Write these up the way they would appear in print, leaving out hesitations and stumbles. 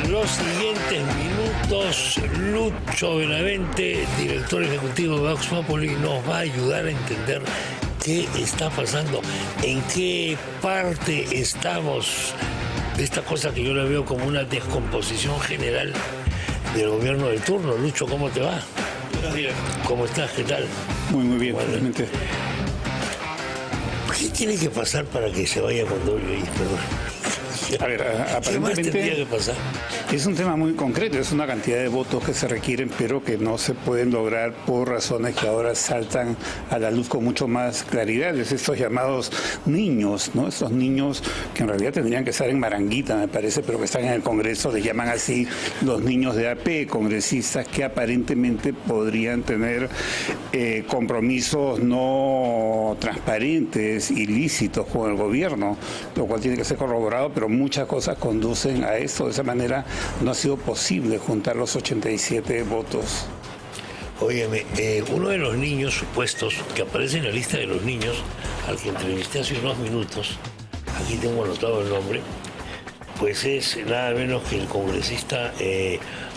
En los siguientes minutos, Lucho Benavente, director ejecutivo de Vox Populi, nos va a ayudar a entender qué está pasando, en qué parte estamos de esta cosa que yo la veo como una descomposición general del gobierno de turno. Lucho, ¿cómo te va? Buenos días. ¿Cómo estás? ¿Qué tal? Muy bien, Bueno, realmente. ¿qué tiene que pasar para que se vaya Condori ahí? Perdón. A ver, ¿Qué más tendría que aparentemente pasar? es un tema muy concreto, es una cantidad de votos que se requieren, pero que no se pueden lograr por razones que ahora saltan a la luz con mucho más claridad. Es estos llamados niños, ¿no? Estos niños que en realidad tendrían que estar en Maranguita, me parece, pero que están en el Congreso, les llaman así los niños de AP, congresistas que aparentemente podrían tener compromisos no transparentes, ilícitos con el gobierno, lo cual tiene que ser corroborado, pero muchas cosas conducen a esto. De esa manera no ha sido posible juntar los 87 votos. Óyeme, uno de los niños supuestos que aparece en la lista de los niños, al que entrevisté hace unos minutos, aquí tengo anotado el nombre, pues es nada menos que el congresista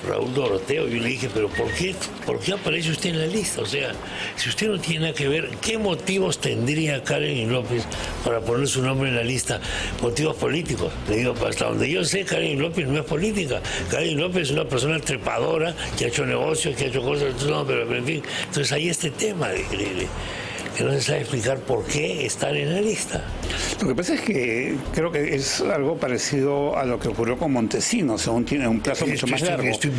Raúl Doroteo. Yo le dije, pero ¿por qué aparece usted en la lista? O sea, si usted no tiene nada que ver, ¿qué motivos tendría Karen López para poner su nombre en la lista? Motivos políticos. Le digo, hasta donde yo sé, Karen López no es política. Karen López es una persona trepadora que ha hecho negocios, que ha hecho cosas, no, pero en fin. Entonces hay este tema que no se sabe explicar por qué están en la lista. Lo que pasa es que creo que es algo parecido a lo que ocurrió con Montesinos, según tiene un plazo mucho más largo. Estoy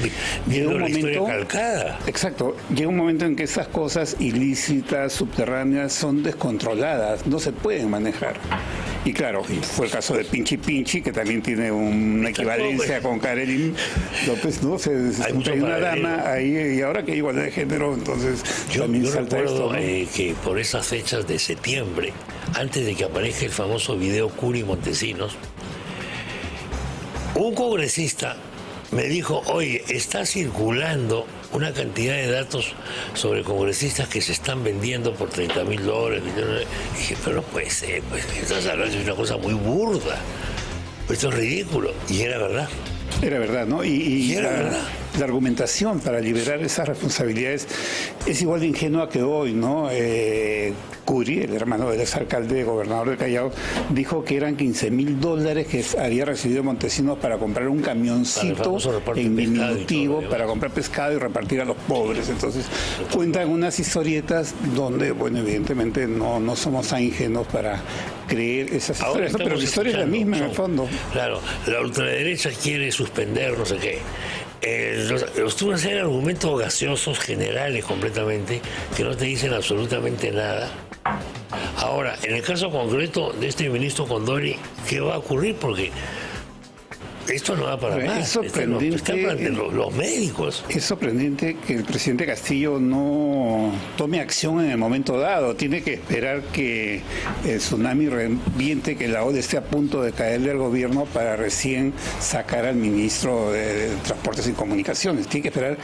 viendo la historia calcada. Exacto, llega un momento en que esas cosas ilícitas, subterráneas, son descontroladas, no se pueden manejar. Y claro, fue el caso de Pinchi Pinchi, que también tiene una equivalencia con Karen López, ¿no? Hay una dama ahí, y ahora que hay igualdad de género, entonces yo salta recuerdo esto, ¿no? que por esas fechas de septiembre, antes de que aparezca el famoso video Curi Montesinos, un congresista me dijo, oye, está circulando una cantidad de datos sobre congresistas que se están vendiendo por $30,000. Y dije, pero no puede ser, pues, estás hablando de una cosa muy burda. Esto es ridículo. Y era verdad. Era verdad, ¿no? Y era verdad. La argumentación para liberar esas responsabilidades es igual de ingenua que hoy, ¿no? Curi, el hermano del exalcalde, gobernador de Callao, dijo que eran $15,000 que había recibido Montesinos para comprar un camioncito en diminutivo para comprar pescado y repartir a los pobres. Entonces, cuentan unas historietas donde, bueno, evidentemente no somos tan ingenuos para creer esas historias, ¿no? Pero la historia es la misma en el fondo. Claro, la ultraderecha quiere suspender no sé qué. Una serie de argumentos gaseosos, generales completamente, que no te dicen absolutamente nada. Ahora, en el caso concreto de este ministro Condori, ¿qué va a ocurrir? Porque esto no va para más. Es sorprendente, los médicos. Es sorprendente que el presidente Castillo no tome acción en el momento dado. Tiene que esperar que el tsunami reviente, que la ola esté a punto de caerle al gobierno para recién sacar al ministro de Transportes y Comunicaciones. Tiene que esperar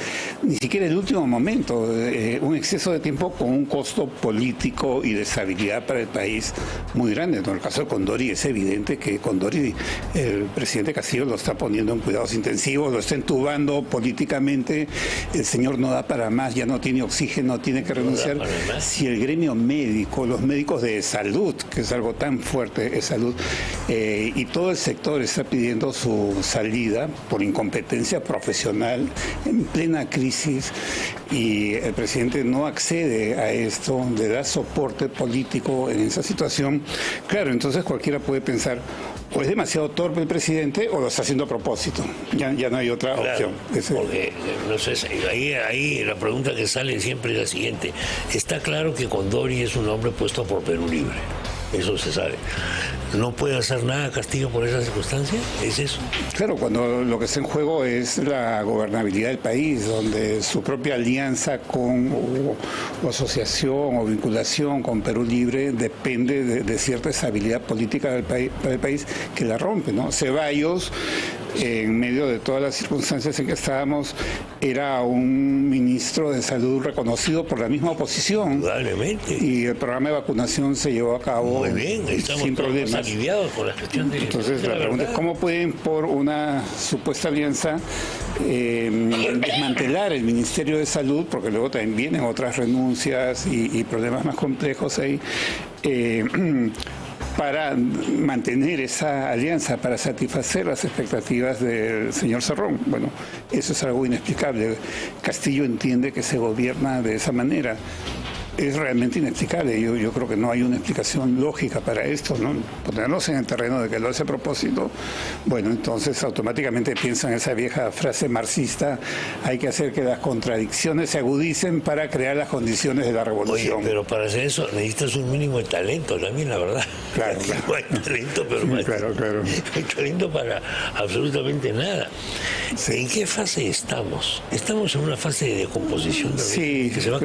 ni siquiera el último momento. Un exceso de tiempo con un costo político y de estabilidad para el país muy grande. En el caso de Condori es evidente que Condori, el presidente Castillo, lo está poniendo en cuidados intensivos, lo está entubando políticamente, el señor no da para más, ya no tiene oxígeno, tiene que renunciar. Si el gremio médico, los médicos de salud, que es algo tan fuerte, es salud, y todo el sector está pidiendo su salida por incompetencia profesional en plena crisis, y el presidente no accede a esto, le da soporte político en esa situación, claro, entonces cualquiera puede pensar, o es demasiado torpe el presidente o lo está haciendo a propósito. Ya no hay otra opción. Porque, no sé, ahí la pregunta que sale siempre es la siguiente. Está claro que Condori es un hombre puesto por Perú Libre. Eso se sabe. ¿No puede hacer nada Castillo por esa circunstancia? ¿Es eso? Claro, cuando lo que está en juego es la gobernabilidad del país, donde su propia alianza o asociación o vinculación con Perú Libre depende de cierta estabilidad política del país que la rompe, ¿no? Ceballos en medio de todas las circunstancias en que estábamos, era un ministro de salud reconocido por la misma oposición. Indudablemente. Y el programa de vacunación se llevó a cabo muy bien, estamos sin problemas. aliviados con la gestión de... Entonces la pregunta es cómo pueden, por una supuesta alianza, desmantelar el Ministerio de Salud, porque luego también vienen otras renuncias y problemas más complejos ahí, para mantener esa alianza, para satisfacer las expectativas del señor Cerrón. Bueno, eso es algo inexplicable. Castillo entiende que se gobierna de esa manera. Es realmente inexplicable. Yo creo que no hay una explicación lógica para esto, ¿no? Ponernos en el terreno de que lo hace a propósito, bueno, entonces automáticamente piensan esa vieja frase marxista: hay que hacer que las contradicciones se agudicen para crear las condiciones de la revolución. Oye, pero para hacer eso necesitas un mínimo de talento también, la verdad. Claro, claro. No hay talento, pero sí, claro. No hay talento para absolutamente nada. Sí. ¿En qué fase estamos? Estamos en una fase de descomposición del sí, que se va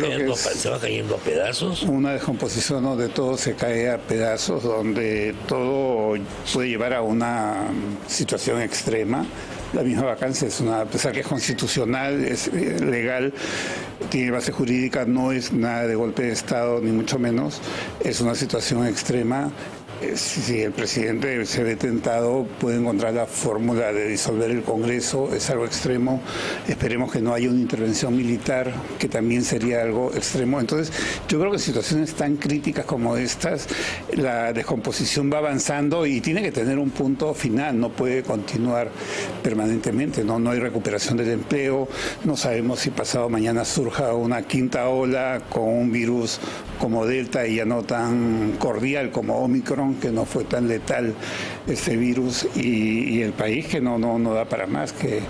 cayendo a pedazos. Una descomposición donde todo se cae a pedazos, donde todo puede llevar a una situación extrema. La misma vacancia es a pesar que es constitucional, es legal, tiene base jurídica, no es nada de golpe de Estado, ni mucho menos. Es una situación extrema. Si el presidente se ve tentado, puede encontrar la fórmula de disolver el Congreso. Es algo extremo. Esperemos que no haya una intervención militar, que también sería algo extremo. Entonces, yo creo que en situaciones tan críticas como estas, la descomposición va avanzando y tiene que tener un punto final. No puede continuar permanentemente. No hay recuperación del empleo. No sabemos si pasado mañana surja una quinta ola con un virus como Delta y ya no tan cordial como Omicron, que no fue tan letal este virus, y el país que no da para más, que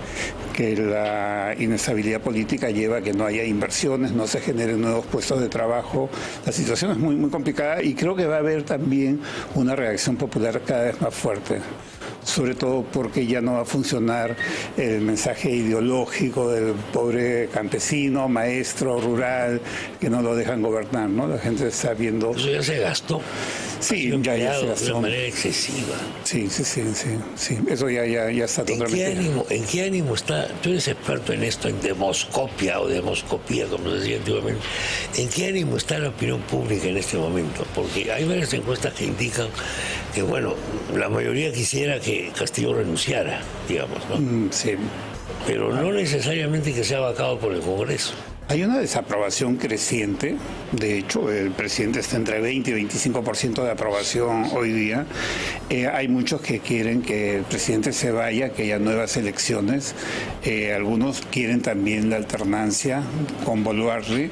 la inestabilidad política lleva a que no haya inversiones, no se generen nuevos puestos de trabajo. La situación es muy, muy complicada y creo que va a haber también una reacción popular cada vez más fuerte, sobre todo porque ya no va a funcionar el mensaje ideológico del pobre campesino, maestro rural, que no lo dejan gobernar, ¿no? La gente está viendo... Eso ya se gastó. Sí, ya se gastó. De una manera excesiva. Sí. Eso ya está totalmente... ¿En qué ánimo está? Tú eres experto en esto, en demoscopia o demoscopía, como se decía antiguamente. ¿En qué ánimo está la opinión pública en este momento? Porque hay varias encuestas que indican que, bueno, la mayoría quisiera que Castillo renunciara, digamos, ¿no? Sí. Pero no necesariamente que sea vacado por el Congreso. Hay una desaprobación creciente. De hecho, el presidente está entre 20 y 25% de aprobación hoy día. Hay muchos que quieren que el presidente se vaya, que haya nuevas elecciones. Algunos quieren también la alternancia con Boluarte.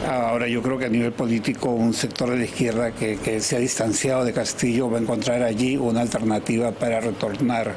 Ahora yo creo que a nivel político un sector de la izquierda que se ha distanciado de Castillo va a encontrar allí una alternativa para retornar.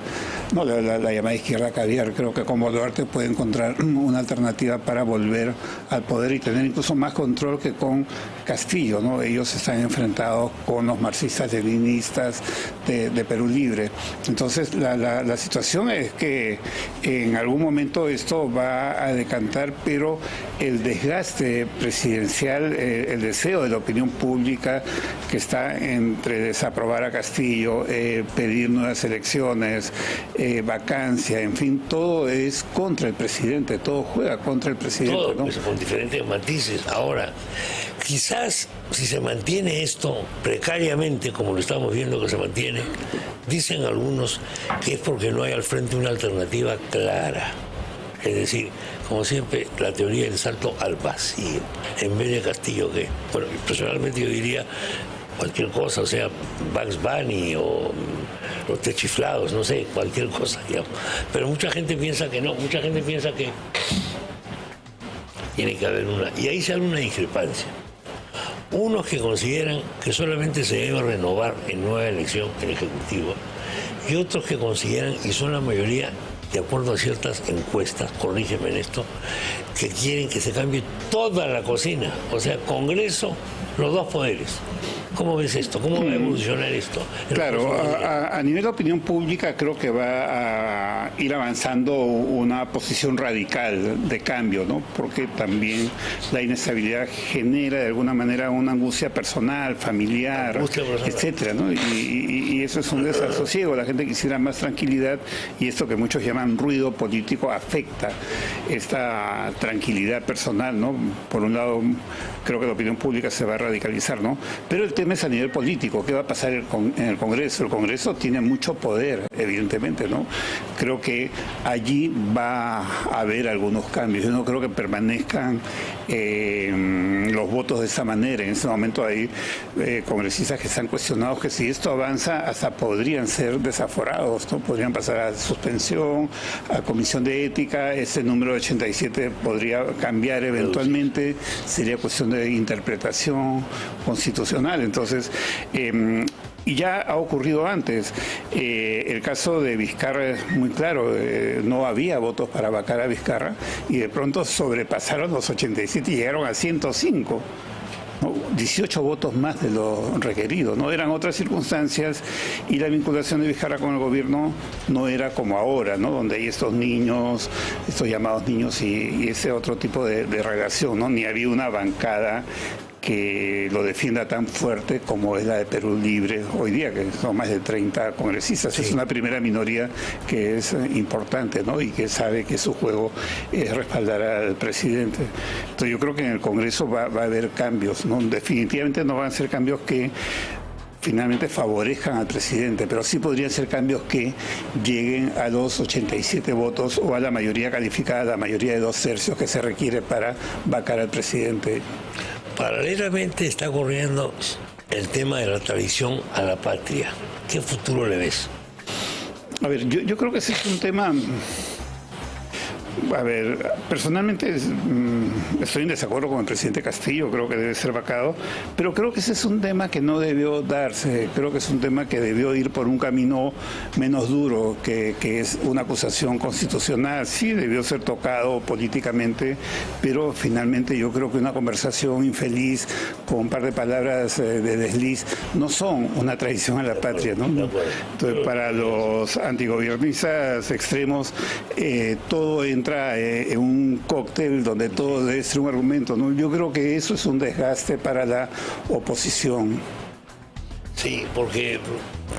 No, la llamada izquierda caviar. Creo que con Boluarte puede encontrar una alternativa para volver al poder y tener incluso más control que con Castillo, ¿no? Ellos están enfrentados con los marxistas-leninistas de Perú Libre. Entonces la situación es que en algún momento esto va a decantar, pero el desgaste presidencial, el deseo de la opinión pública que está entre desaprobar a Castillo, pedir nuevas elecciones, vacancia, en fin, todo es contra el presidente, todo juega contra el presidente. Todo, ¿no? Pues, con diferentes matices. Ahora, quizás si se mantiene esto precariamente, como lo estamos viendo que se mantiene, dicen algunos que es porque no hay al frente una alternativa clara. Es decir, como siempre, la teoría del salto al vacío, en vez de Castillo, que, bueno, personalmente yo diría cualquier cosa, o sea, Bugs Bunny o los Techiflados, no sé, cualquier cosa, digamos. Pero mucha gente piensa que no, mucha gente piensa que tiene que haber una, y ahí sale una discrepancia. Unos que consideran que solamente se debe renovar en nueva elección el Ejecutivo, y otros que consideran, y son la mayoría, de acuerdo a ciertas encuestas, corrígeme en esto, que quieren que se cambie toda la cocina, o sea, Congreso, los dos poderes, ¿Cómo ves esto? ¿Cómo va a evolucionar esto? Claro, a nivel de opinión pública creo que va a ir avanzando una posición radical de cambio, ¿no? Porque también la inestabilidad genera de alguna manera una angustia personal, familiar, etcétera, ¿no? Y eso es un desasosiego. La gente quisiera más tranquilidad y esto que muchos llaman ruido político afecta esta tranquilidad personal, ¿no? Por un lado, creo que la opinión pública se va a radicalizar, ¿no? Pero el tema es a nivel político. ¿Qué va a pasar en el Congreso? El Congreso tiene mucho poder, evidentemente, ¿no? Creo que allí va a haber algunos cambios. Yo no creo que permanezcan los votos de esa manera. En ese momento hay congresistas que están cuestionados que si esto avanza hasta podrían ser desaforados, ¿no? Podrían pasar a suspensión, a comisión de ética. Ese número de 87 podría cambiar eventualmente. Sería cuestión de interpretación constitucional. Entonces, y ya ha ocurrido antes. El caso de Vizcarra es muy claro. No había votos para vacar a Vizcarra y de pronto sobrepasaron los 87 y llegaron a 105. 18 votos más de lo requerido, ¿no? Eran otras circunstancias y la vinculación de Vizcarra con el gobierno no era como ahora, ¿no? Donde hay estos niños, estos llamados niños y ese otro tipo de relación, ¿no? Ni había una bancada que lo defienda tan fuerte como es la de Perú Libre hoy día, que son más de 30 congresistas. Sí. Es una primera minoría que es importante, ¿no? Y que sabe que su juego es respaldar al presidente. Entonces yo creo que en el Congreso va a haber cambios, ¿no? Definitivamente no van a ser cambios que finalmente favorezcan al presidente, pero sí podrían ser cambios que lleguen a los 87 votos o a la mayoría calificada, la mayoría de 2/3 que se requiere para vacar al presidente. Paralelamente está ocurriendo el tema de la traición a la patria. ¿Qué futuro le ves? A ver, yo creo que ese es un tema... A ver, personalmente estoy en desacuerdo con el presidente Castillo, creo que debe ser vacado, pero creo que ese es un tema que no debió darse, creo que es un tema que debió ir por un camino menos duro, que es una acusación constitucional. Sí, debió ser tocado políticamente, pero finalmente yo creo que una conversación infeliz con un par de palabras de desliz no son una traición a la patria, ¿no? Entonces, para los antigobiernistas extremos, todo entra en un cóctel donde todo debe ser un argumento, ¿no? Yo creo que eso es un desgaste para la oposición. Sí, porque,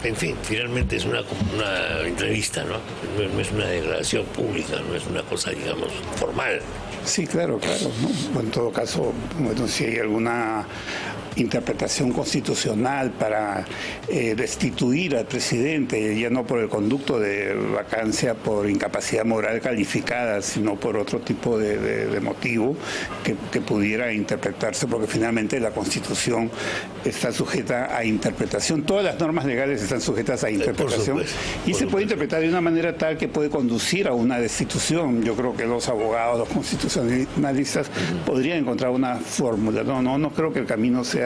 en fin, finalmente es una entrevista, ¿no? No es una declaración pública, no es una cosa, digamos, formal. Sí, claro, ¿no? En todo caso, bueno, si hay alguna interpretación constitucional para destituir al presidente, ya no por el conducto de vacancia por incapacidad moral calificada, sino por otro tipo de motivo que pudiera interpretarse, porque finalmente la Constitución está sujeta a interpretación. Todas las normas legales están sujetas a interpretación y se puede interpretar de una manera tal que puede conducir a una destitución. Yo creo que los abogados, los constitucionalistas podrían encontrar una fórmula. No creo que el camino sea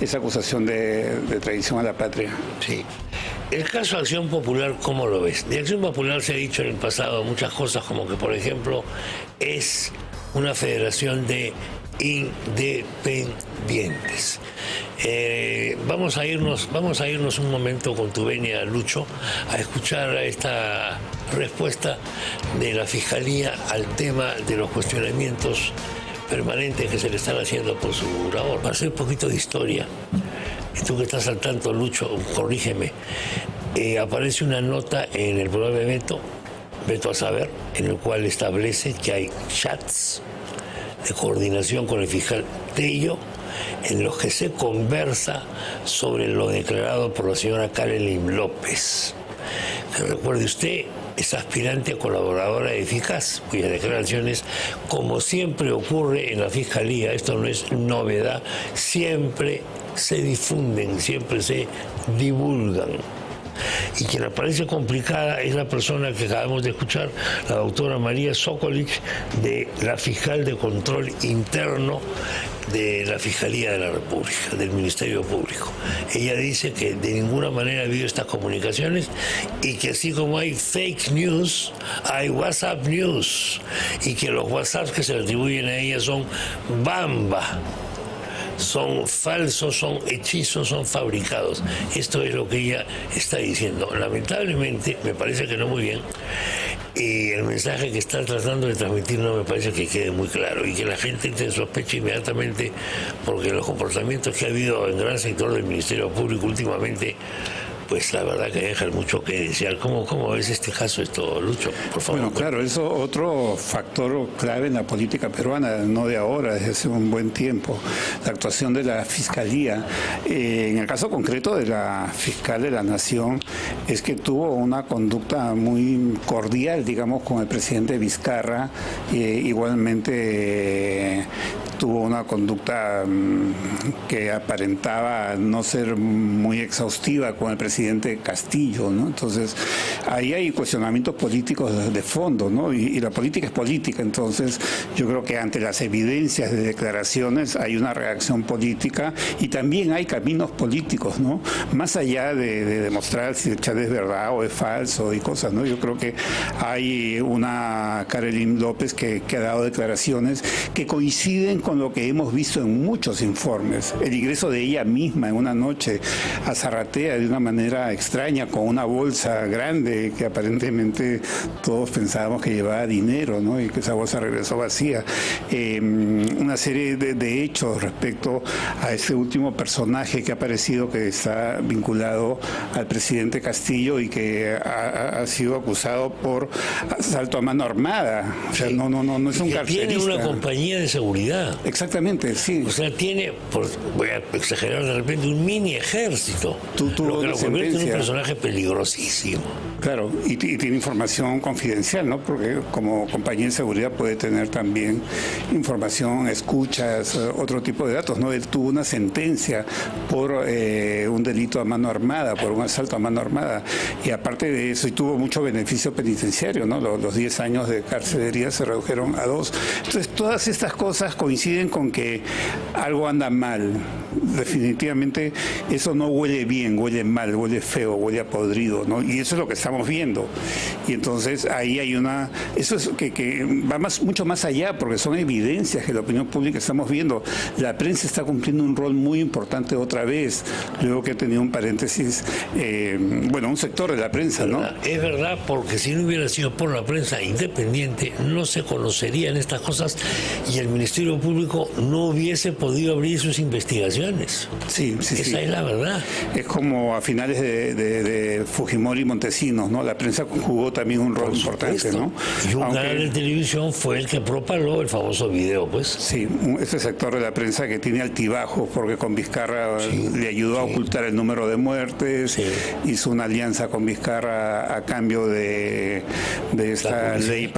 esa acusación de traición a la patria. Sí. El caso de Acción Popular, ¿cómo lo ves? De Acción Popular se ha dicho en el pasado muchas cosas, como que, por ejemplo, es una federación de independientes. Vamos a irnos un momento con tu venia, Lucho, a escuchar esta respuesta de la Fiscalía al tema de los cuestionamientos permanentes que se le están haciendo por su labor. Para hacer un poquito de historia, y tú que estás al tanto, Lucho, corrígeme, aparece una nota en el programa de Beto a Saber, en el cual establece que hay chats de coordinación con el fiscal Tello, en los que se conversa sobre lo declarado por la señora Karelyn López, que, recuerde usted, es aspirante a colaboradora eficaz, cuyas declaraciones, como siempre ocurre en la Fiscalía, esto no es novedad, siempre se difunden, siempre se divulgan. Y quien aparece complicada es la persona que acabamos de escuchar, la doctora María Sokolic, de la fiscal de control interno de la Fiscalía de la República, del Ministerio Público. Ella dice que de ninguna manera ha habido estas comunicaciones y que así como hay fake news, hay WhatsApp news, y que los WhatsApps que se le atribuyen a ella son bamba. son falsos, son hechizos, son fabricados. Esto es lo que ella está diciendo. Lamentablemente, me parece que no muy bien, y el mensaje que está tratando de transmitir no me parece que quede muy claro, y que la gente entre en sospecha inmediatamente, porque los comportamientos que ha habido en gran sector del Ministerio Público últimamente, pues la verdad que dejan mucho que desear. ¿Cómo ves este caso, Lucho? Por favor. Bueno, claro, eso otro factor clave en la política peruana, no de ahora, desde hace un buen tiempo, la actuación de la Fiscalía. En el caso concreto de la fiscal de la Nación, es que tuvo una conducta muy cordial, digamos, con el presidente Vizcarra, igualmente tuvo una conducta que aparentaba no ser muy exhaustiva con el presidente Castillo, ¿no? Entonces, ahí hay cuestionamientos políticos de fondo, ¿no? Y la política es política, entonces yo creo que ante las evidencias de declaraciones hay una reacción política y también hay caminos políticos, ¿no? Más allá de demostrar si el chat es verdad o es falso y cosas, ¿no? Yo creo que hay una Karelyn López que ha dado declaraciones que coinciden con lo que hemos visto en muchos informes. El ingreso de ella misma en una noche a Zarratea de una manera extraña, con una bolsa grande que aparentemente todos pensábamos que llevaba dinero, ¿no? Y que esa bolsa regresó vacía. Una serie de hechos respecto a ese último personaje que ha aparecido, que está vinculado al presidente Castillo y que ha sido acusado por asalto a mano armada. O sea, no es un carcelista. Tiene una compañía de seguridad. Exactamente, sí. O sea, tiene, voy a exagerar de repente, un mini ejército. Lo que lo convierte en un personaje peligrosísimo. Claro, y tiene información confidencial, ¿no? Porque como compañía de seguridad puede tener también información, escuchas, otro tipo de datos, ¿no? Él tuvo una sentencia por un delito a mano armada, por un asalto a mano armada, y aparte de eso, y tuvo mucho beneficio penitenciario, ¿no? Los 10 años de carcelería se redujeron a 2. Entonces, todas estas cosas coinciden con que algo anda mal. Definitivamente eso no huele bien, huele mal, huele feo, huele a podrido, ¿no? Y eso es lo que estamos viendo. Y entonces ahí hay eso es que va mucho más allá, porque son evidencias que la opinión pública estamos viendo. La prensa está cumpliendo un rol muy importante otra vez, luego que he tenido un paréntesis, un sector de la prensa, ¿no? Es verdad, porque si no hubiera sido por la prensa independiente, no se conocerían estas cosas y el Ministerio Público no hubiese podido abrir sus investigaciones. Sí. Esa es la verdad. Es como a finales de Fujimori y Montesinos, ¿no? La prensa jugó también un rol importante, ¿no? Y un canal de televisión fue el que propaló el famoso video, pues. Sí, ese sector de la prensa que tiene altibajos, porque con Vizcarra le ayudó a ocultar el número de muertes, hizo una alianza con Vizcarra a cambio de esta ley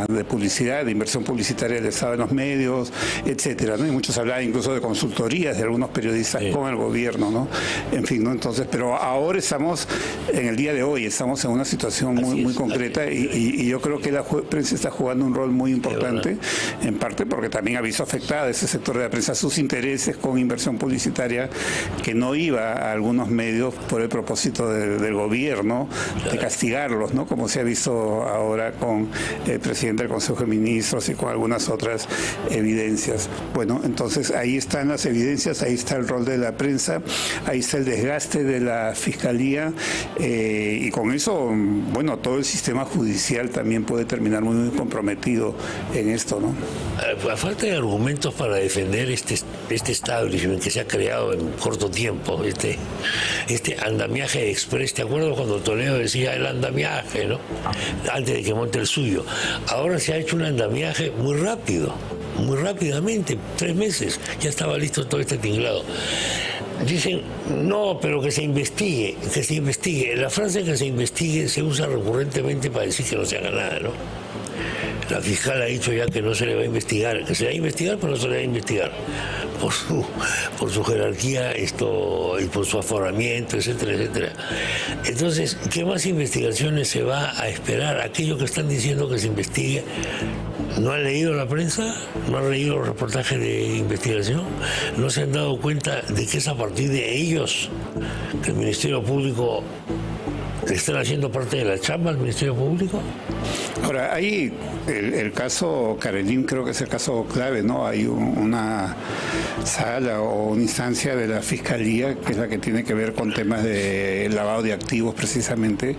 de publicidad, de inversión publicitaria del Estado en los medios, etcétera, ¿no? Y muchos hablaban incluso de consultorías de algunos periodistas con el gobierno, ¿no? En fin, ¿no? Entonces, pero ahora estamos, en el día de hoy, estamos en una situación muy concreta y yo creo que la prensa está jugando un rol muy importante, en parte porque también ha visto afectada ese sector de la prensa sus intereses con inversión publicitaria que no iba a algunos medios por el propósito del gobierno de castigarlos, ¿no? Como se ha visto ahora con el presidente del Consejo de Ministros y con algunas otras evidencias. Bueno, entonces ahí están las evidencias, ahí está el rol de la prensa, ahí está el desgaste de la Fiscalía y con eso, bueno, todo el sistema judicial también puede terminar muy comprometido en esto, ¿no? A falta de argumentos para defender este establishment que se ha creado en corto tiempo, este andamiaje express. ¿Te acuerdas cuando Toledo decía el andamiaje, no? Antes de que monte el suyo. Ahora se ha hecho un andamiaje muy rápido, muy rápidamente, 3 meses, ya estaba listo todo este tinglado. Dicen, no, pero que se investigue, que se investigue. La frase que se investigue se usa recurrentemente para decir que no se haga nada, ¿no? La fiscal ha dicho ya que no se le va a investigar, que se le va a investigar, pero no se le va a investigar por su jerarquía y por su aforamiento, etcétera, etcétera. Entonces, ¿qué más investigaciones se va a esperar? Aquello que están diciendo que se investigue, ¿no han leído la prensa? ¿No han leído los reportajes de investigación? ¿No se han dado cuenta de que es a partir de ellos que el Ministerio Público le están haciendo parte de la chamba al Ministerio Público? Ahora, hay el caso Karelyn, creo que es el caso clave, ¿no? Hay una sala o una instancia de la Fiscalía, que es la que tiene que ver con temas de lavado de activos precisamente,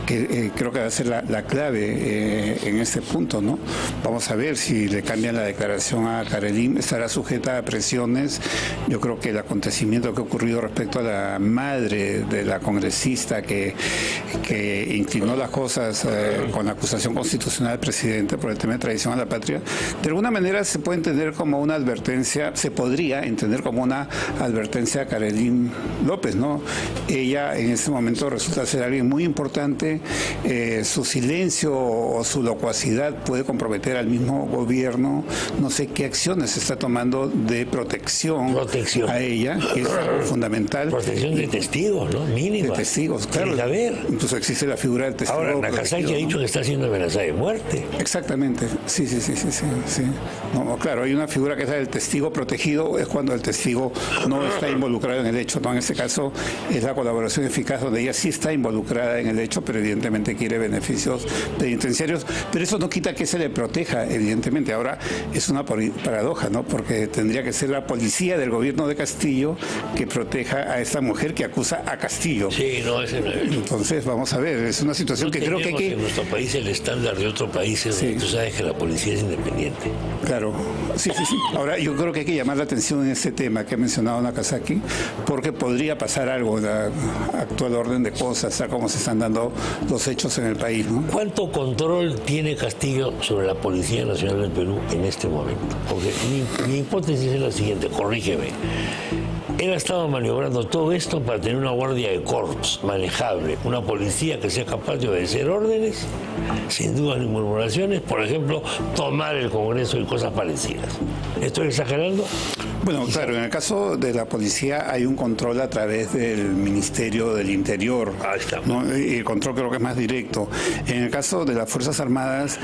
que creo que va a ser la clave en este punto, ¿no? Vamos a ver si le cambian la declaración a Caroline, estará sujeta a presiones. Yo creo que el acontecimiento que ha ocurrido respecto a la madre de la congresista que inclinó las cosas con la acusación constitucional del presidente por el tema de traición a la patria, de alguna manera se puede entender como una advertencia, se podría entender como una advertencia a Caroline López, ¿no? Ella en este momento resulta ser alguien muy importante, su silencio o su locuacidad puede comprometer al mismo gobierno. No sé qué acciones se está tomando de protección a ella, que es fundamental. Protección de testigos, ¿no? Mínima. De testigos, claro. Incluso existe la figura del testigo. Ahora, Nakazaki ha dicho que está siendo amenazada de muerte. Exactamente, sí. No, claro, hay una figura que es la del testigo protegido, es cuando el testigo no está involucrado en el hecho, ¿no? En este caso es la colaboración eficaz, donde ella sí está involucrada en el hecho, pero evidentemente quiere beneficios penitenciarios, pero eso no quita que se le proteja, evidentemente. Ahora es una paradoja, ¿no? Porque tendría que ser la policía del gobierno de Castillo que proteja a esta mujer que acusa a Castillo. Sí, no, ese no es. Entonces, vamos a ver, es una situación que creo que hay que... en nuestro país el estándar de otro país es donde tú sabes que la policía es independiente. Claro, sí. Ahora, yo creo que hay que llamar la atención en este tema que ha mencionado Nakazaki, porque podría pasar algo en la actual orden de cosas, tal como se están dando los hechos en el país, ¿no? ¿Cuánto control tiene Castillo sobre la Policía Nacional del Perú en este momento? Porque mi hipótesis es la siguiente, corrígeme. Él ha estado maniobrando todo esto para tener una guardia de corps manejable, una policía que sea capaz de obedecer órdenes, sin dudas ni murmuraciones, por ejemplo, tomar el Congreso y cosas parecidas. ¿Estoy exagerando? Bueno, claro, en el caso de la policía hay un control a través del Ministerio del Interior. Ahí está. ¿No? Y el control creo que es más directo. En el caso de las Fuerzas Armadas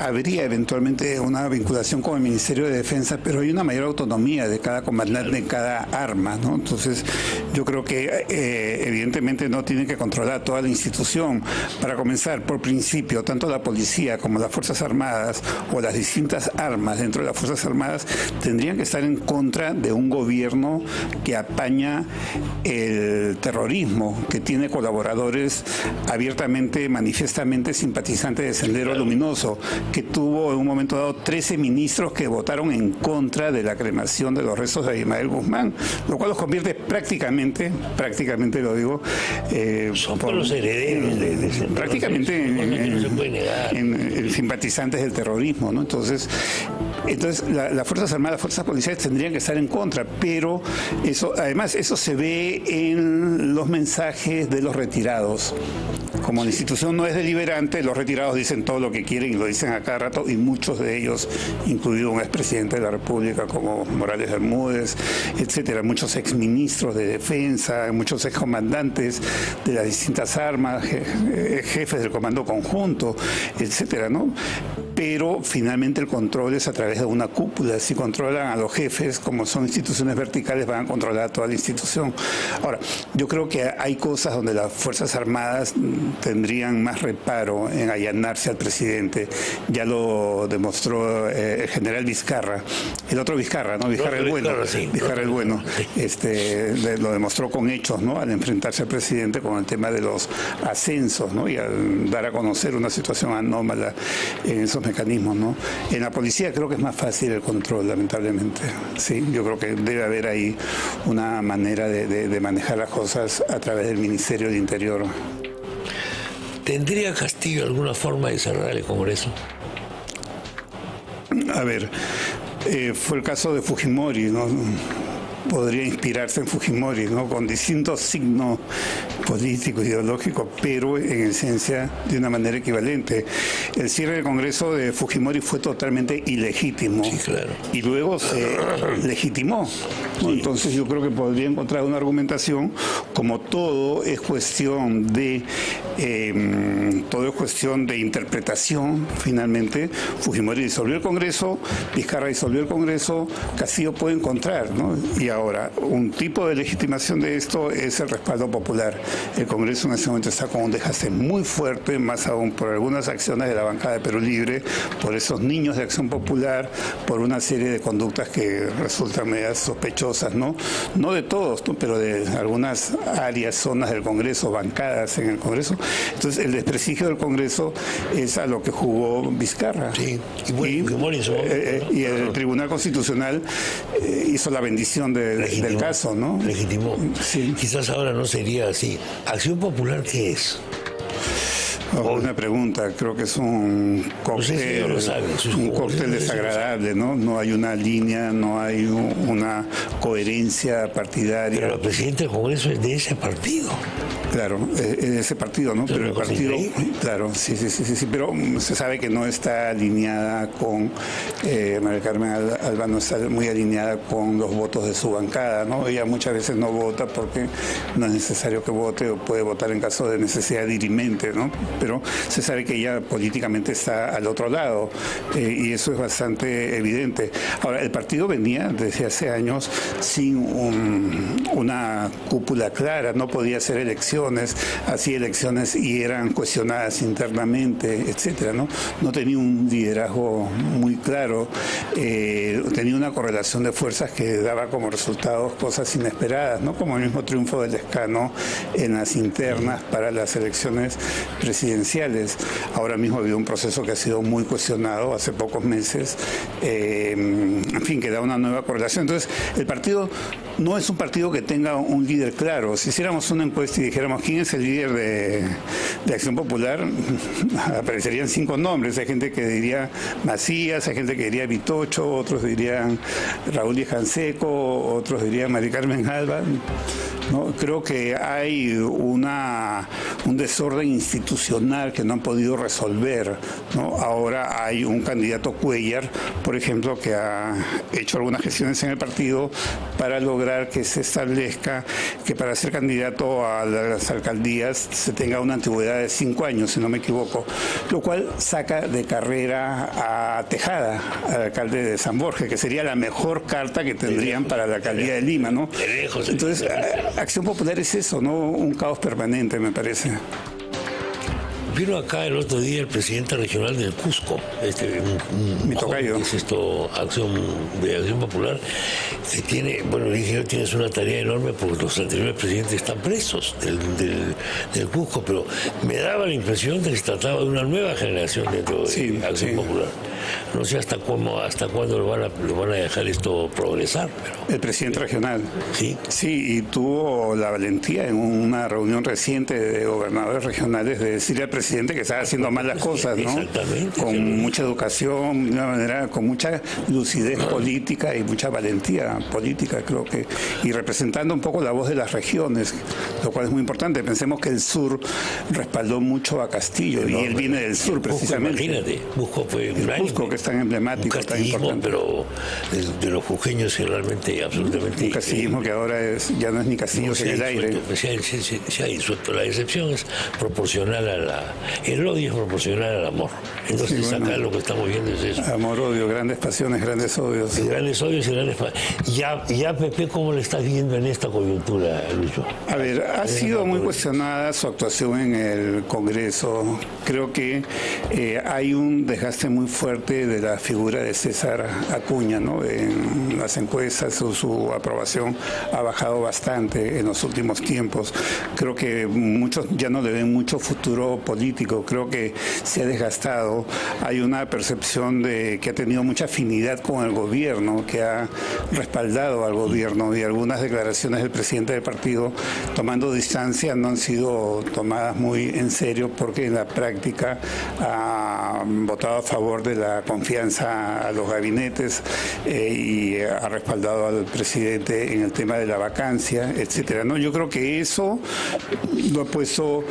habría eventualmente una vinculación con el Ministerio de Defensa, pero hay una mayor autonomía de cada comandante en cada arma, ¿no? Entonces, yo creo que evidentemente no tienen que controlar toda la institución. Para comenzar, por principio, tanto la policía como las Fuerzas Armadas o las distintas armas dentro de las Fuerzas Armadas tendrían que estar en contra de un gobierno que apaña el terrorismo, que tiene colaboradores abiertamente, manifiestamente simpatizantes de Sendero Luminoso, que tuvo en un momento dado 13 ministros que votaron en contra de la cremación de los restos de Abimael Guzmán, lo cual los convierte prácticamente lo digo, son por los herederos de Sendero, prácticamente no se puede negar. en simpatizantes del terrorismo, ¿no? Entonces las Fuerzas Armadas, las Fuerzas Policiales tendrían que estar en contra, pero además eso se ve en los mensajes de los retirados. Como la institución no es deliberante, los retirados dicen todo lo que quieren y lo dicen a cada rato, y muchos de ellos, incluido un expresidente de la República como Morales Bermúdez, etcétera, muchos exministros de defensa, muchos excomandantes de las distintas armas, jefes del Comando Conjunto, etcétera, ¿no? Pero finalmente el control es a través de una cúpula. Si controlan a los jefes, como son instituciones verticales, van a controlar a toda la institución. Ahora, yo creo que hay cosas donde las Fuerzas Armadas tendrían más reparo en allanarse al presidente. Ya lo demostró el general Vizcarra, el otro Vizcarra, ¿no? Vizcarra el bueno. Vizcarra el bueno. Lo demostró con hechos, ¿no? Al enfrentarse al presidente con el tema de los ascensos, ¿no? Y al dar a conocer una situación anómala en esos mecanismos, ¿no? En la policía creo que es más fácil el control, lamentablemente. Sí, yo creo que debe haber ahí una manera de manejar las cosas a través del Ministerio del Interior. ¿Tendría Castillo alguna forma de cerrar el Congreso? A ver, fue el caso de Fujimori, ¿no? Podría inspirarse en Fujimori, ¿no? Con distintos signos políticos, ideológicos, pero en esencia de una manera equivalente. El cierre del Congreso de Fujimori fue totalmente ilegítimo. Sí, claro. Y luego se legitimó, ¿no? Sí. Entonces yo creo que podría encontrar una argumentación, como todo es cuestión de interpretación. Finalmente Fujimori disolvió el Congreso, Vizcarra disolvió el Congreso, Castillo puede encontrar, ¿no? Y Ahora, un tipo de legitimación de esto es el respaldo popular. El Congreso en este momento está con un desgaste muy fuerte, más aún por algunas acciones de la bancada de Perú Libre, por esos niños de Acción Popular, por una serie de conductas que resultan medias sospechosas, ¿no? No de todos, ¿no? Pero de algunas áreas, zonas del Congreso, bancadas en el Congreso. Entonces, el desprestigio del Congreso es a lo que jugó Vizcarra. Sí, y el Tribunal Constitucional hizo la bendición del caso, ¿no? Legitimó. Sí. Quizás ahora no sería así. ¿Acción Popular qué es? Una pregunta, creo que es un cóctel, no sé si un cóctel desagradable, ¿no? No hay una línea, no hay una coherencia partidaria. Pero la presidenta del Congreso es de ese partido. Claro, es de ese partido, ¿no? Pero el partido, claro, sí, pero se sabe que no está alineada con, María Carmen Alba no está muy alineada con los votos de su bancada, ¿no? Ella muchas veces no vota porque no es necesario que vote o puede votar en caso de necesidad dirimente, ¿no? Pero se sabe que ella políticamente está al otro lado y eso es bastante evidente. Ahora, el partido venía desde hace años sin una cúpula clara, no podía hacer elecciones, hacía elecciones y eran cuestionadas internamente, etcétera, ¿no? No tenía un liderazgo muy claro, tenía una correlación de fuerzas que daba como resultados cosas inesperadas, ¿no? Como el mismo triunfo del Lescano en las internas para las elecciones presidenciales. Ahora mismo ha habido un proceso que ha sido muy cuestionado hace pocos meses, en fin, que da una nueva correlación. Entonces, el partido no es un partido que tenga un líder claro. Si hiciéramos una encuesta y dijéramos quién es el líder de Acción Popular, aparecerían 5 nombres. Hay gente que diría Macías, hay gente que diría Vitocho, otros dirían Raúl Canseco, otros dirían María Carmen Alba, ¿no? Creo que hay un desorden institucional que no han podido resolver, ¿no? Ahora hay un candidato Cuellar, por ejemplo, que ha hecho algunas gestiones en el partido para lograr que se establezca que para ser candidato a las alcaldías se tenga una antigüedad de 5 años, si no me equivoco, lo cual saca de carrera a Tejada, al alcalde de San Borges, que sería la mejor carta que tendrían para la alcaldía de Lima, ¿no? Entonces, Acción Popular es eso, ¿no? Un caos permanente, me parece. Vino acá el otro día el presidente regional del Cusco, mi tocayo. Es Acción Popular, que tiene, bueno, le dije, tienes una tarea enorme porque los anteriores presidentes están presos del Cusco, pero me daba la impresión de que se trataba de una nueva generación dentro de Acción Popular. No sé hasta cuándo lo van a dejar esto progresar. Pero... El presidente regional. Sí. Sí, y tuvo la valentía en una reunión reciente de gobernadores regionales de decirle al presidente que estaba haciendo mal las cosas, ¿no? Exactamente. Con mucha educación, de una manera, con mucha lucidez política y mucha valentía política, creo que, y representando un poco la voz de las regiones, lo cual es muy importante. Pensemos que el sur respaldó mucho a Castillo, y él viene del sur, precisamente. Imagínate, Cusco fue un año. Cusco, que es tan emblemático, tan importante. Pero de los cusqueños es realmente absolutamente... Un castillismo que ahora ya no es ni castillo, en el aire. Se ha disuelto. La decepción es proporcional el odio es proporcional al amor. Entonces acá lo que estamos viendo es eso. Amor, odio, grandes pasiones, grandes odios. Grandes odios y grandes pasiones. Ya Pepe, ¿cómo le estás viendo en esta coyuntura, Lucho? A ver, ha sido muy cuestionada su actuación en el Congreso. Creo que hay un desgaste muy fuerte de la figura de César Acuña, ¿no? En las encuestas su aprobación ha bajado bastante en los últimos tiempos. Creo que muchos ya no le ven mucho futuro político. Creo que se ha desgastado. Hay una percepción de que ha tenido mucha afinidad con el gobierno, que ha respaldado al gobierno, y algunas declaraciones del presidente del partido tomando distancia no han sido tomadas muy en serio, porque en la práctica ha votado a favor de la confianza a los gabinetes y ha respaldado al presidente en el tema de la vacancia, etcétera, ¿no? Yo creo que eso lo ha puesto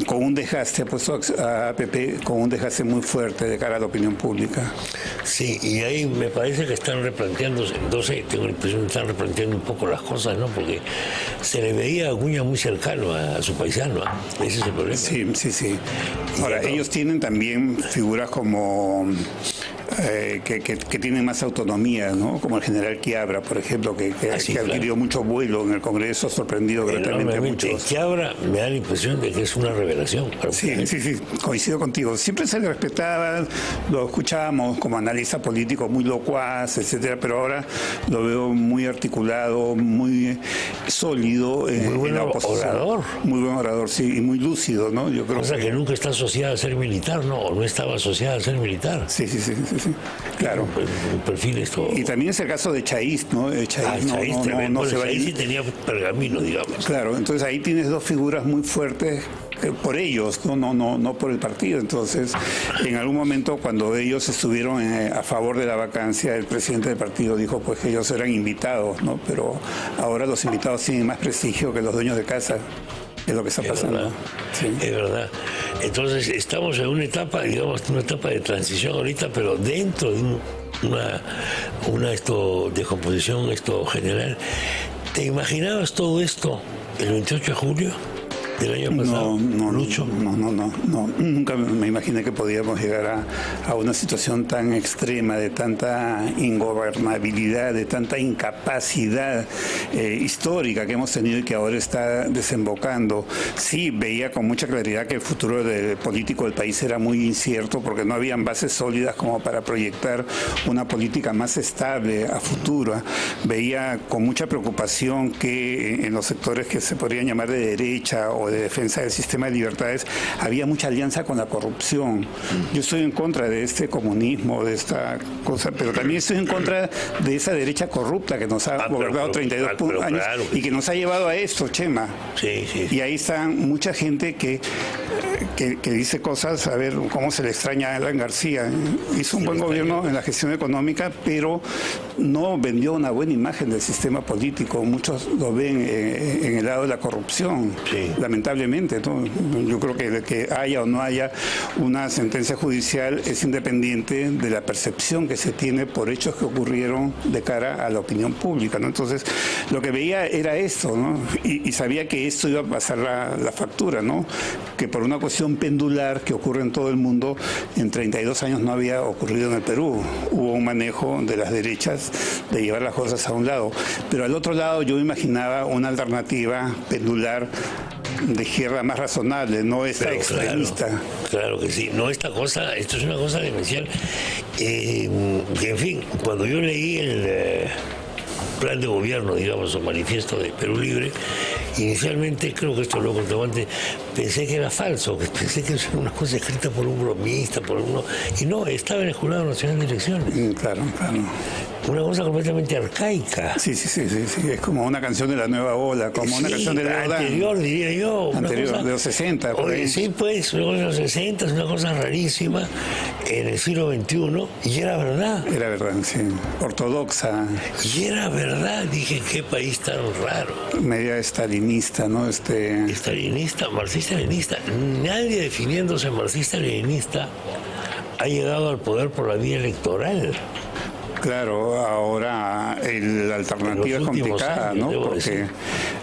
con un desgaste, ha puesto a APP con un desgaste muy fuerte de cara a la opinión pública. Sí, y ahí me parece que están replanteándose, entonces tengo la impresión de que están replanteando un poco las cosas, ¿no? Porque se le veía a Acuña muy cercano a su paisano, ¿eh? Ese es el problema. Sí. Ahora, ellos tienen también figuras como que tienen más autonomía, ¿no? Como el general Quiabra, por ejemplo, que ha adquirido mucho vuelo en el Congreso, ha sorprendido gratamente a muchos. Quiabra me da la impresión de que es una revelación. Sí, coincido contigo. Siempre se le respetaba, lo escuchábamos como analista político muy locuaz, etcétera, pero ahora lo veo muy articulado, muy sólido en la oposición. Orador. Muy buen orador, sí, y muy lúcido, ¿no? Yo creo que nunca está asociada a ser militar, ¿no? O no estaba asociada a ser militar. Sí. Claro. Un perfil esto. Y también es el caso de Chaiz, ¿no? Chaiz no se va a ir. Sí tenía pergamino, digamos. Claro, entonces ahí tienes dos figuras muy fuertes por ellos, no por el partido. Entonces, en algún momento, cuando ellos estuvieron a favor de la vacancia, el presidente del partido dijo pues que ellos eran invitados, ¿no? Pero ahora los invitados tienen más prestigio que los dueños de casa. Es lo que está pasando. Verdad. Sí. Es verdad. Entonces, estamos en una etapa, digamos, una etapa de transición ahorita, pero dentro de una descomposición general. ¿Te imaginabas todo esto el 28 de julio del año pasado? Lucho. No. Nunca me imaginé que podíamos llegar a una situación tan extrema, de tanta ingobernabilidad, de tanta incapacidad histórica que hemos tenido y que ahora está desembocando. Sí, veía con mucha claridad que el futuro político del país era muy incierto porque no habían bases sólidas como para proyectar una política más estable a futuro. Veía con mucha preocupación que en los sectores que se podrían llamar de derecha o de defensa del sistema de libertades, había mucha alianza con la corrupción. Yo estoy en contra de este comunismo, de esta cosa, pero también estoy en contra de esa derecha corrupta que nos ha gobernado 32 años y que nos ha llevado a esto, Chema. Sí. Y ahí está mucha gente que dice cosas, a ver cómo se le extraña a Alan García. Hizo un buen gobierno en la gestión económica, pero no vendió una buena imagen del sistema político. Muchos lo ven en el lado de la corrupción. Sí. Lamentablemente, ¿no? Yo creo que haya o no haya una sentencia judicial es independiente de la percepción que se tiene por hechos que ocurrieron de cara a la opinión pública, ¿no? Entonces, lo que veía era esto, ¿no? Y sabía que esto iba a pasar la factura, ¿no? Que por una cuestión pendular que ocurre en todo el mundo, en 32 años no había ocurrido en el Perú. Hubo un manejo de las derechas de llevar las cosas a un lado. Pero al otro lado yo imaginaba una alternativa pendular de izquierda más razonable, no esta extremista. Claro que sí, no esto es una cosa demencial. Que en fin, cuando yo leí el plan de gobierno, digamos, o manifiesto de Perú Libre, inicialmente, creo que esto lo contaba antes, pensé que era falso, pensé que era una cosa escrita por un bromista, y no, estaba en el Jurado Nacional de Elecciones. Claro. Una cosa completamente arcaica. Sí, es como una canción de la nueva ola, como una canción de la anterior, diría yo. Anterior, de los 60. Sí, pues, una cosa de los 60, es una cosa rarísima, en el siglo XXI, y era verdad. Era verdad, sí. Ortodoxa. Y era verdad, dije, qué país tan raro. Media estalinista, ¿no? Estalinista, marxista-leninista. Nadie definiéndose marxista-leninista ha llegado al poder por la vía electoral. Claro, ahora la alternativa es complicada, ¿no? Porque,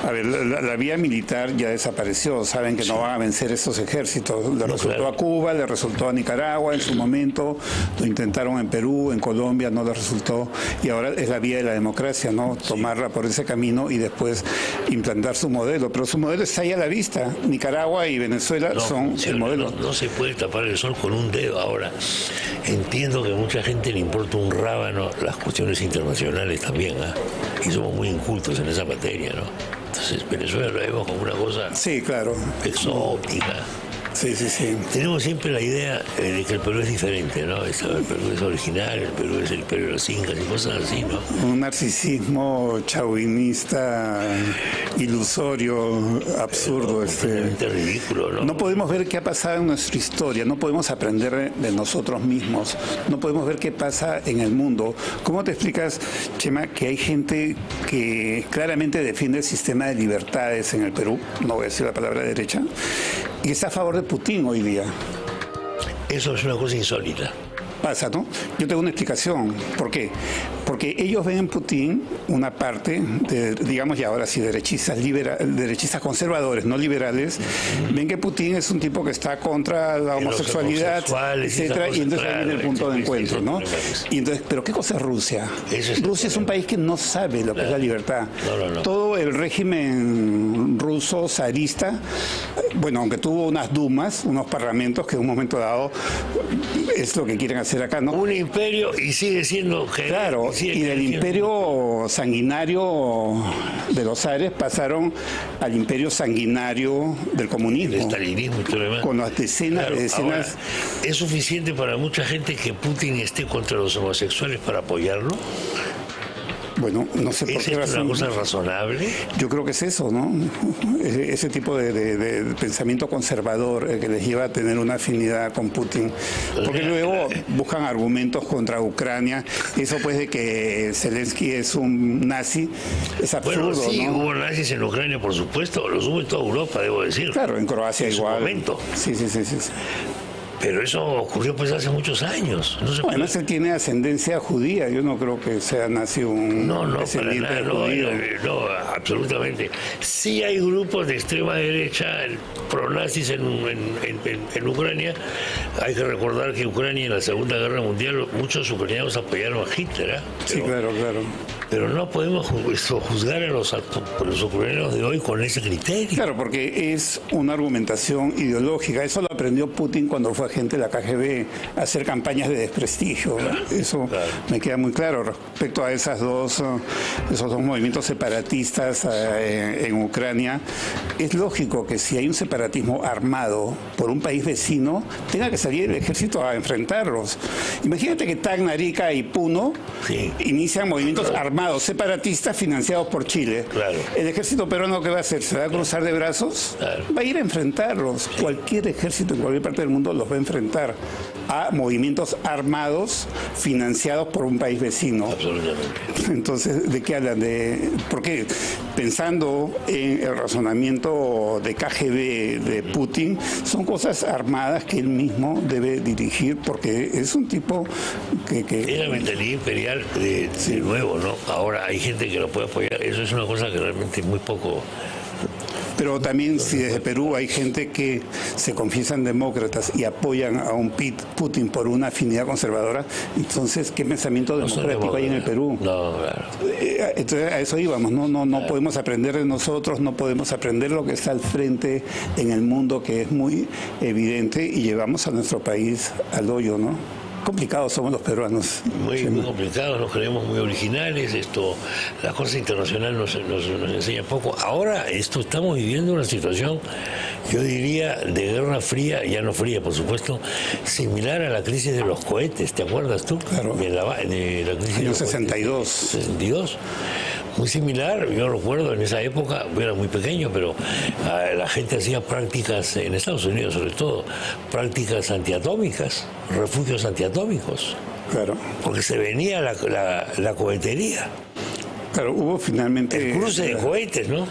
a ver, la vía militar ya desapareció. Saben que no van a vencer estos ejércitos. Le resultó a Cuba, le resultó a Nicaragua en su momento, lo intentaron en Perú, en Colombia, no les resultó. Y ahora es la vía de la democracia, ¿no? Tomarla por ese camino y después implantar su modelo. Pero su modelo está ahí a la vista. Nicaragua y Venezuela son el modelo. No se puede tapar el sol con un dedo ahora. Entiendo que a mucha gente le importa un rábano las cuestiones internacionales también, y somos muy incultos en esa materia, ¿no? Entonces Venezuela lo vemos como una cosa exótica. Sí. Tenemos siempre la idea de que el Perú es diferente, ¿no? El Perú es original, el Perú es el imperio de los incas y cosas así, ¿no? Un narcisismo chauvinista, ilusorio, absurdo. Ridículo, ¿no? No podemos ver qué ha pasado en nuestra historia, no podemos aprender de nosotros mismos, no podemos ver qué pasa en el mundo. ¿Cómo te explicas, Chema, que hay gente que claramente defiende el sistema de libertades en el Perú, no voy a decir la palabra derecha, y está a favor de Putin hoy día? Eso es una cosa insólita. Pasa, ¿no? Yo tengo una explicación. ¿Por qué? porque ellos ven en Putin una parte, digamos, y ahora sí, derechistas conservadores, no liberales, ven que Putin es un tipo que está contra la homosexualidad, etcétera, y entonces ahí viene el punto de encuentro, ¿no? Y entonces, ¿pero qué cosa es Rusia? Rusia es un país que no sabe lo que es la libertad. Todo el régimen ruso zarista, bueno, aunque tuvo unas dumas, unos parlamentos que en un momento dado es lo que quieren hacer acá, ¿no? Un imperio y sigue siendo... Claro, y del imperio sanguinario de los zares pasaron al imperio sanguinario del comunismo. El estalinismo y todo lo demás. Con las decenas de decenas... Ahora, ¿es suficiente para mucha gente que Putin esté contra los homosexuales para apoyarlo? Bueno, no sé por qué razón. ¿Es una cosa razonable? Yo creo que es eso, ¿no? Ese tipo de pensamiento conservador que les lleva a tener una afinidad con Putin. Porque luego buscan argumentos contra Ucrania. Eso pues de que Zelensky es un nazi, es absurdo, bueno, sí, ¿no? Hubo nazis en Ucrania, por supuesto. Los hubo en toda Europa, debo decir. Claro, en Croacia en igual. Su momento. Sí. Pero eso ocurrió pues hace muchos años. No se Además él tiene ascendencia judía. Yo no creo que sea nazi un descendiente de judío. No, absolutamente. Sí hay grupos de extrema derecha pronazis en Ucrania. Hay que recordar que Ucrania en la Segunda Guerra Mundial muchos ucranianos apoyaron a Hitler. Sí, claro. Pero no podemos juzgar a los ucranianos de hoy con ese criterio. Claro, porque es una argumentación ideológica. Eso lo aprendió Putin cuando fue agente de la KGB, a hacer campañas de desprestigio. Eso me queda muy claro respecto a esos dos movimientos separatistas en Ucrania. Es lógico que si hay un separatismo armado por un país vecino, tenga que salir el ejército a enfrentarlos. Imagínate que Tacna, Arica y Puno inician movimientos armados separatistas financiados por Chile. ¿El ejército peruano qué va a hacer? ¿Se va a cruzar de brazos? Va a ir a enfrentarlos. Cualquier ejército en cualquier parte del mundo los va a enfrentar a movimientos armados financiados por un país vecino. Absolutamente. Entonces, ¿de qué hablan? Porque pensando en el razonamiento de KGB de Putin, son cosas armadas que él mismo debe dirigir, porque es un tipo que es la mentalidad imperial de nuevo, ¿no? Ahora hay gente que lo puede apoyar. Eso es una cosa que realmente muy poco... Pero también si desde Perú hay gente que se confiesan demócratas y apoyan a un Putin por una afinidad conservadora, entonces, ¿qué pensamiento democrático hay en el Perú? No, claro. Entonces, a eso íbamos, no podemos aprender de nosotros, no podemos aprender lo que está al frente en el mundo, que es muy evidente, y llevamos a nuestro país al hoyo, ¿no? Complicados somos los peruanos. Muy complicados, nos creemos muy originales. La cosa internacional nos enseña poco. Ahora estamos viviendo una situación, yo diría, de guerra fría, ya no fría, por supuesto, similar a la crisis de los cohetes. ¿Te acuerdas tú? Claro. De la crisis de los 62. 62. Muy similar, yo recuerdo en esa época, yo era muy pequeño, pero la gente hacía prácticas, en Estados Unidos sobre todo, prácticas antiatómicas, refugios antiatómicos. Claro. Porque se venía la cohetería. Claro, hubo finalmente... El cruce de cohetes, ¿no?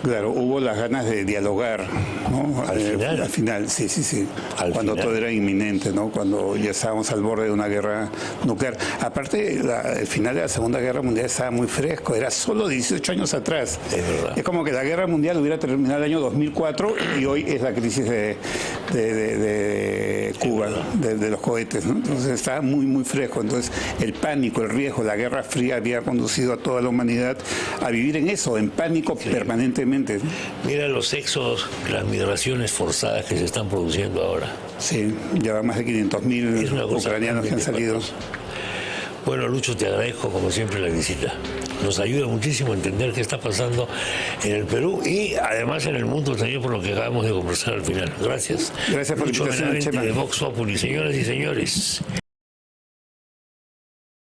Claro, hubo las ganas de dialogar, ¿no? Al final, sí. Cuando todo era inminente, ¿no? Cuando ya estábamos al borde de una guerra nuclear. Aparte, el final de la Segunda Guerra Mundial estaba muy fresco, era solo 18 años atrás. Es verdad. Es como que la Guerra Mundial hubiera terminado el año 2004 y hoy es la crisis de Cuba, de los cohetes, ¿no? Entonces estaba muy fresco. Entonces el pánico, el riesgo, la Guerra Fría había conducido a toda la humanidad a vivir en eso, en pánico permanentemente. Mira los éxodos, las migraciones forzadas que se están produciendo ahora. Sí, ya va más de 500.000 ucranianos que han salido. Bueno, Lucho, te agradezco como siempre la visita. Nos ayuda muchísimo a entender qué está pasando en el Perú y además en el mundo también, por lo que acabamos de conversar al final. Gracias. Gracias por la invitación, Chema. De Vox Populi. Señoras y señores,